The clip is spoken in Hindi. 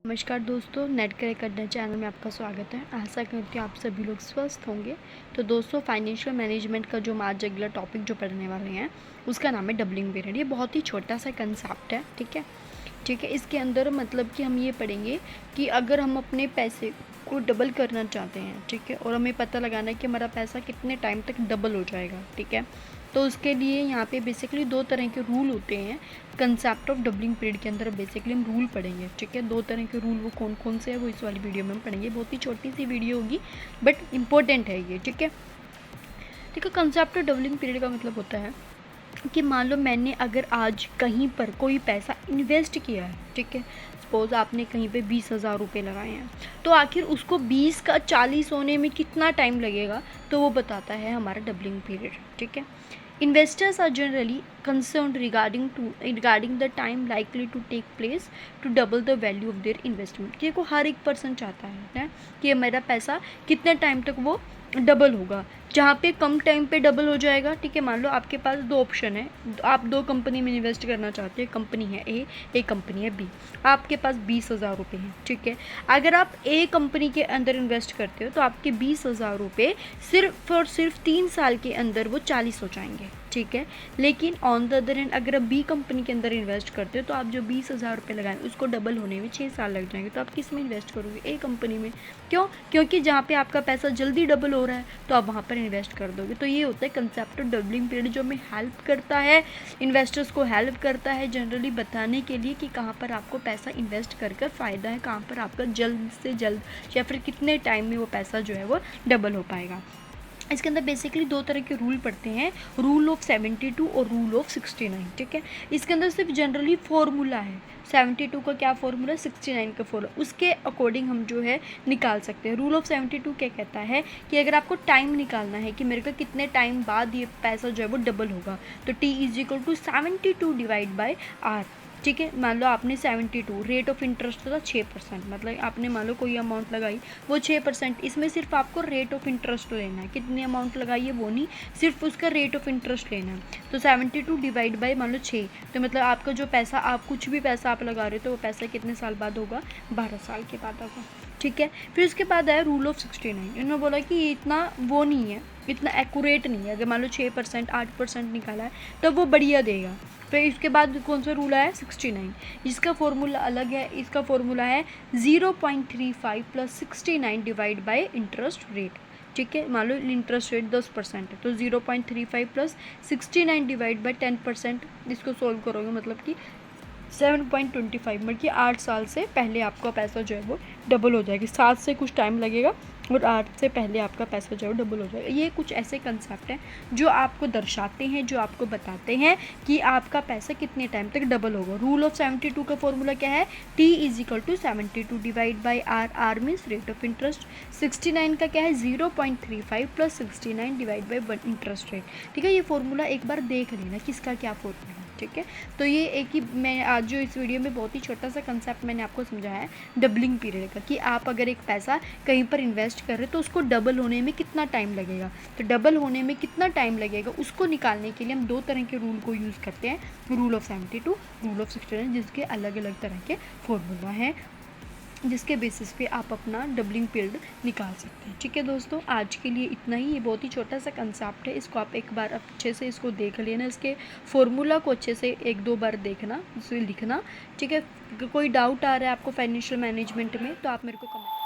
नमस्कार दोस्तों, नेट क्रैक करना चैनल में आपका स्वागत है। आशा करती हूँ आप सभी लोग स्वस्थ होंगे। तो दोस्तों, फाइनेंशियल मैनेजमेंट का जो हम आज अगला टॉपिक जो पढ़ने वाले हैं उसका नाम है डबलिंग पीरियड। ये बहुत ही छोटा सा कंसेप्ट है, ठीक है। इसके अंदर मतलब कि हम ये पढ़ेंगे कि अगर हम अपने पैसे को डबल करना चाहते हैं, ठीक है, और हमें पता लगाना है कि हमारा पैसा कितने टाइम तक डबल हो जाएगा, ठीक है। तो उसके लिए यहाँ पे बेसिकली दो तरह के रूल होते हैं कंसेप्ट ऑफ डबलिंग पीरियड के अंदर। बेसिकली हम रूल पढ़ेंगे, ठीक है। दो तरह के रूल वो कौन कौन से हैं वो इस वाली वीडियो में हम पढ़ेंगे। बहुत ही छोटी सी वीडियो होगी बट इम्पोर्टेंट है ये, ठीक है। ठीक है, कंसेप्ट ऑफ डबलिंग पीरियड का मतलब होता है कि मान लो मैंने अगर आज कहीं पर कोई पैसा इन्वेस्ट किया है, ठीक है। सपोज़ आपने कहीं पे 20,000 रुपये लगाए हैं, तो आखिर उसको 20 का 40 होने में कितना टाइम लगेगा, तो वो बताता है हमारा डबलिंग पीरियड, ठीक है। Investors are generally concerned regarding the time likely to take place to double the value of their investment। कि को हर एक पर्सन चाहता है कि मेरा पैसा कितने टाइम तक वो डबल होगा। जहाँ पे कम टाइम पे डबल हो जाएगा, ठीक है। मान लो आपके पास दो ऑप्शन है, आप दो कंपनी में इन्वेस्ट करना चाहते हैं। कंपनी है ए, एक कंपनी है बी। आपके पास 20,000 रुपये हैं, ठीक है। अगर आप ए कंपनी के अंदर इन्वेस्ट करते हो तो आपके 20,000 रुपये सिर्फ और सिर्फ 3 साल के अंदर वो 40 हो जाएंगे, ठीक है। लेकिन ऑन द अदर हैंड अगर आप बी कंपनी के अंदर इन्वेस्ट करते हो तो आप जो 20,000 रुपये लगाएं उसको डबल होने में 6 साल लग जाएंगे। तो आप किस में इन्वेस्ट करोगे? ए कंपनी में। क्यों? क्योंकि जहाँ पे आपका पैसा जल्दी डबल हो रहा है तो आप वहाँ पर इन्वेस्ट कर दोगे। तो ये होता है कंसेप्ट ऑफ डबलिंग पीरियड, जो हमें हेल्प करता है, इन्वेस्टर्स को हेल्प करता है जनरली बताने के लिए कि कहाँ पर आपको पैसा इन्वेस्ट कर फ़ायदा है, कहाँ पर आपका जल्द से जल्द या फिर कितने टाइम में वो पैसा जो है वो डबल हो पाएगा। इसके अंदर बेसिकली दो तरह के रूल पढ़ते हैं, रूल ऑफ 72 और रूल ऑफ 69, ठीक है। इसके अंदर सिर्फ जनरली फॉर्मूला है। 72 का क्या फॉर्मूला है, 69 का फॉर्मूला, उसके अकॉर्डिंग हम जो है निकाल सकते हैं। रूल ऑफ 72 क्या कहता है कि अगर आपको टाइम निकालना है कि मेरे को कितने टाइम बाद ये पैसा जो है वो डबल होगा, तो T = 72 डिवाइड बाई आर, ठीक है। मान लो आपने 72, रेट ऑफ इंटरेस्ट था 6%, मतलब आपने मान लो कोई अमाउंट लगाई वो 6%। इसमें सिर्फ आपको रेट ऑफ इंटरेस्ट लेना है, कितनी अमाउंट लगाई है वो नहीं, सिर्फ उसका रेट ऑफ इंटरेस्ट लेना है। तो 72 डिवाइड बाई मान लो 6, तो मतलब आपका जो पैसा, आप कुछ भी पैसा आप लगा रहे हो तो वो पैसा कितने साल बाद होगा? 12 साल के बाद होगा, ठीक है। फिर उसके बाद आया रूल ऑफ 69। इन्होंने बोला कि ये इतना वो नहीं है, इतना एक्यूरेट नहीं है। अगर मान लो 6%, 8% निकाला है तो वो बढ़िया देगा। फिर इसके बाद कौन सा रूल आया? 69। इसका फॉर्मूला अलग है। इसका फॉर्मूला है 0.35 + 69 डिवाइड बाई इंटरेस्ट रेट, ठीक है। मान लो इंटरेस्ट रेट 10% है तो 0.35 + 69 डिवाइड बाई 10%। इसको सोल्व करोगे मतलब कि 7.25, मतलब कि 8 साल से पहले आपका पैसा जो है वो डबल हो जाएगी। 7 से कुछ टाइम लगेगा और 8 से पहले आपका पैसा जो है डबल हो जाएगा। ये कुछ ऐसे कंसेप्ट हैं जो आपको दर्शाते हैं, जो आपको बताते हैं कि आपका पैसा कितने टाइम तक डबल होगा। रूल ऑफ 72 का फॉर्मूला क्या है? T = 72 divide by r, r means rate of interest. 69 का क्या है? 0.35 + 69 डिवाइड बाई इंटरेस्ट रेट, ठीक है। ये फॉर्मूला एक बार देख लेना किसका क्या फॉर्मूला है, ठीक है। तो ये एक ही मैं आज जो इस वीडियो में बहुत ही छोटा सा कंसेप्ट मैंने आपको समझाया है डबलिंग पीरियड का, कि आप अगर एक पैसा कहीं पर इन्वेस्ट कर रहे हो तो उसको डबल होने में कितना टाइम लगेगा। तो डबल होने में कितना टाइम लगेगा उसको निकालने के लिए हम दो तरह के रूल को यूज़ करते हैं, रूल ऑफ 72, रूल ऑफ 69, जिसके अलग अलग तरह के फॉर्मूला हैं, जिसके बेसिस पे आप अपना डबलिंग पीरियड निकाल सकते हैं, ठीक है। दोस्तों, आज के लिए इतना ही। ये बहुत ही छोटा सा कंसेप्ट है, इसको आप एक बार अच्छे से इसको देख लेना, इसके फॉर्मूला को अच्छे से 1-2 बार देखना, उसे लिखना, ठीक है। कोई डाउट आ रहा है आपको फाइनेंशियल मैनेजमेंट में तो आप मेरे को कमेंट